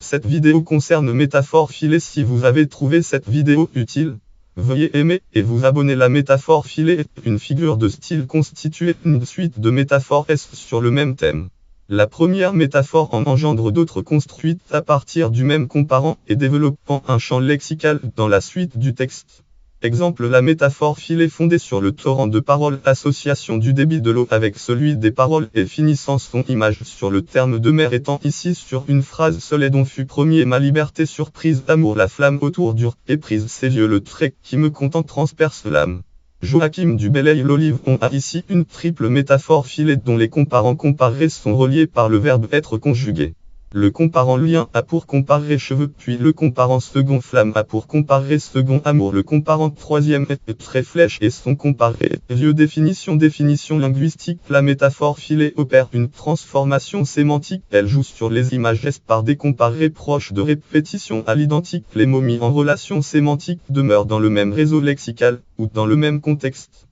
Cette vidéo concerne métaphore filée. Si vous avez trouvé cette vidéo utile, veuillez aimer et vous abonner. La métaphore filée est une figure de style constituée d'une suite de métaphores sur le même thème. La première métaphore en engendre d'autres construites à partir du même comparant et développant un champ lexical dans la suite du texte. Exemple, la métaphore filée fondée sur le torrent de paroles, association du débit de l'eau avec celui des paroles et finissant son image sur le terme de mer étant ici sur une phrase seule et dont fut premier ma liberté surprise, amour, la flamme autour dure, éprise, ses yeux, le trait qui me content transperce l'âme. Joachim du Bellay, l'olive. On a ici une triple métaphore filée dont les comparants comparés sont reliés par le verbe être conjugué. Le comparant lien a pour comparer cheveux, puis le comparant second flamme a pour comparer second amour, le comparant troisième est trait flèche et son comparé lieu. Définition linguistique. La métaphore filée opère une transformation sémantique, elle joue sur les images par des comparés proches de répétition à l'identique. Les mots mis en relation sémantique demeurent dans le même réseau lexical, ou dans le même contexte.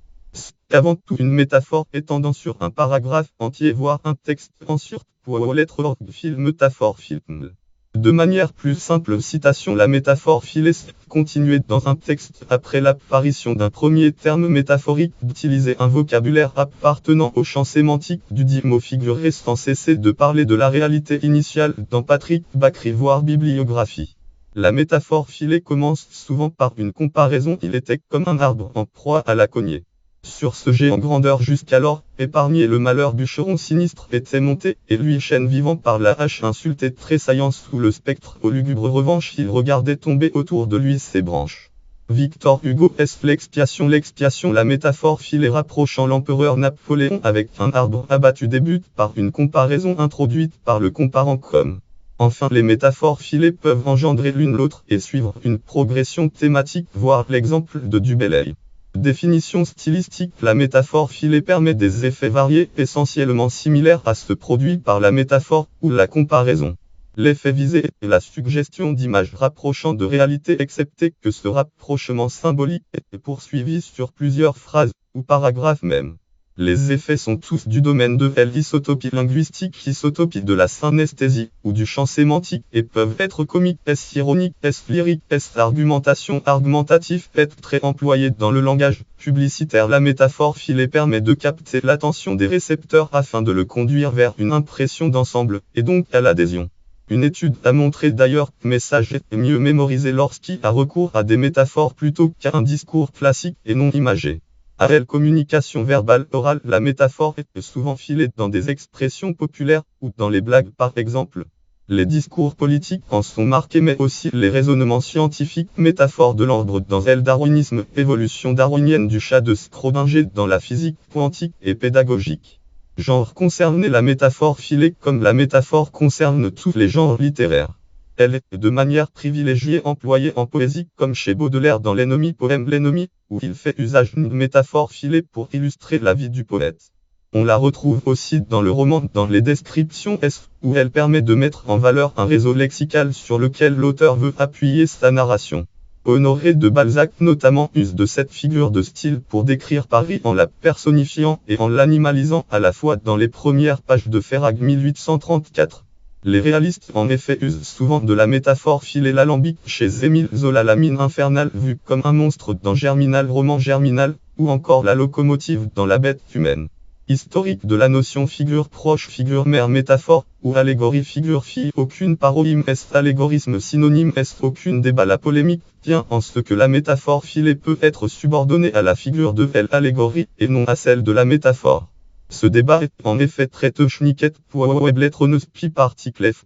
Avant tout, une métaphore étendant sur un paragraphe entier voire un texte en surpoids aux lettres ordre film métaphore film. De manière plus simple, citation, la métaphore filée c'est continuer dans un texte après l'apparition d'un premier terme métaphorique d'utiliser un vocabulaire appartenant au champ sémantique du dit mot figuré sans cesser de parler de la réalité initiale dans Patrick Bacri voire bibliographie. La métaphore filée commence souvent par une comparaison. Il était comme un arbre en proie à la cognée. Sur ce géant grandeur jusqu'alors, épargné le malheur bûcheron sinistre était monté, et lui chêne vivant par la hache insulté tressaillant sous le spectre aux lugubres revanches il regardait tomber autour de lui ses branches. Victor Hugo est l'expiation. La métaphore filée rapprochant l'empereur Napoléon avec un arbre abattu débute par une comparaison introduite par le comparant comme. Enfin, les métaphores filées peuvent engendrer l'une l'autre et suivre une progression thématique, voire l'exemple de du Bellay. Définition stylistique. La métaphore filée permet des effets variés, essentiellement similaires à ceux produits par la métaphore ou la comparaison. L'effet visé est la suggestion d'images rapprochant de réalité, excepté que ce rapprochement symbolique est poursuivi sur plusieurs phrases ou paragraphes même. Les effets sont tous du domaine de l'isotopie linguistique, isotopie de la synesthésie, ou du champ sémantique, et peuvent être comiques, ironiques, lyriques, argumentatif, être très employés dans le langage publicitaire. La métaphore filée permet de capter l'attention des récepteurs afin de le conduire vers une impression d'ensemble, et donc à l'adhésion. Une étude a montré d'ailleurs que le message est mieux mémorisé lorsqu'il a recours à des métaphores plutôt qu'à un discours classique et non imagé. À la communication verbale orale, la métaphore est souvent filée dans des expressions populaires, ou dans les blagues par exemple. Les discours politiques en sont marqués mais aussi les raisonnements scientifiques. Métaphore de l'ordre dans le darwinisme, évolution darwinienne du chat de Schrödinger dans la physique quantique et pédagogique. Genre concerné. La métaphore filée comme la métaphore concerne tous les genres littéraires. Elle est de manière privilégiée employée en poésie comme chez Baudelaire dans l'ennemi poème L'ennemi, où il fait usage d'une métaphore filée pour illustrer la vie du poète. On la retrouve aussi dans le roman dans les descriptions où elle permet de mettre en valeur un réseau lexical sur lequel l'auteur veut appuyer sa narration. Honoré de Balzac notamment use de cette figure de style pour décrire Paris en la personnifiant et en l'animalisant à la fois dans les premières pages de Ferrag 1834. Les réalistes en effet usent souvent de la métaphore filée. L'alambic chez Émile Zola, la mine infernale vue comme un monstre dans Germinal, roman Germinal, ou encore la locomotive dans La bête humaine. Historique de la notion figure proche, figure mère, métaphore, ou allégorie, figure fille, aucune paronyme est allégorisme, synonyme est aucune débat. La polémique tient en ce que la métaphore filée peut être subordonnée à la figure de l'allégorie et non à celle de la métaphore. Ce débat est en effet très technique pour weblettronospi article F.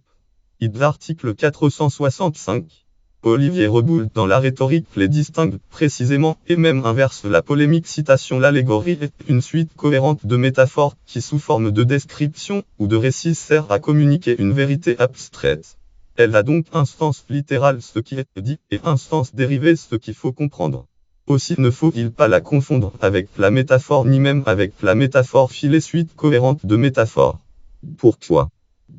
Id l'article 465. Olivier Reboul dans la rhétorique les distingue précisément et même inverse la polémique. Citation. L'allégorie est une suite cohérente de métaphores qui sous forme de description ou de récit sert à communiquer une vérité abstraite. Elle a donc un sens littéral ce qui est dit et un sens dérivé ce qu'il faut comprendre. Aussi ne faut-il pas la confondre avec la métaphore ni même avec la métaphore filée suite cohérente de métaphores. Pourquoi ?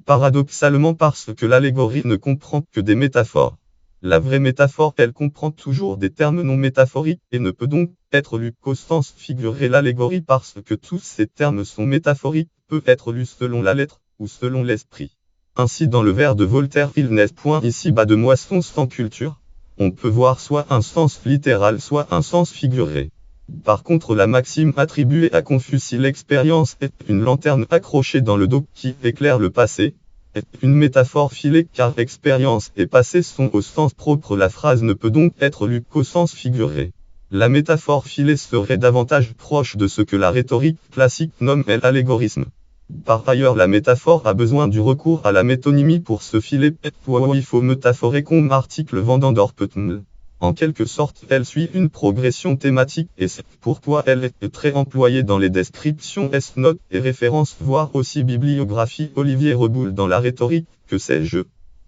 Paradoxalement parce que l'allégorie ne comprend que des métaphores. La vraie métaphore, elle comprend toujours des termes non métaphoriques et ne peut donc être lue qu'au sens figuré. L'allégorie parce que tous ces termes sont métaphoriques peut être lue selon la lettre ou selon l'esprit. Ainsi dans le vers de Voltaire il n'est point ici bas de moisson sans culture, on peut voir soit un sens littéral soit un sens figuré. Par contre la maxime attribuée à Confucius l'expérience est une lanterne accrochée dans le dos qui éclaire le passé, est une métaphore filée car expérience et passé sont au sens propre, la phrase ne peut donc être lue qu'au sens figuré. La métaphore filée serait davantage proche de ce que la rhétorique classique nomme l'allégorisme. Par ailleurs la métaphore a besoin du recours à la métonymie pour se filer, il faut métaphorer comme article vendant d'orpetml. En quelque sorte elle suit une progression thématique et c'est pourquoi elle est très employée dans les descriptions notes et références voire aussi bibliographie Olivier Reboul dans la rhétorique, que sais-je.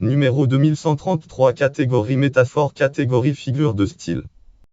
Numéro 2133 catégorie métaphore catégorie figure de style.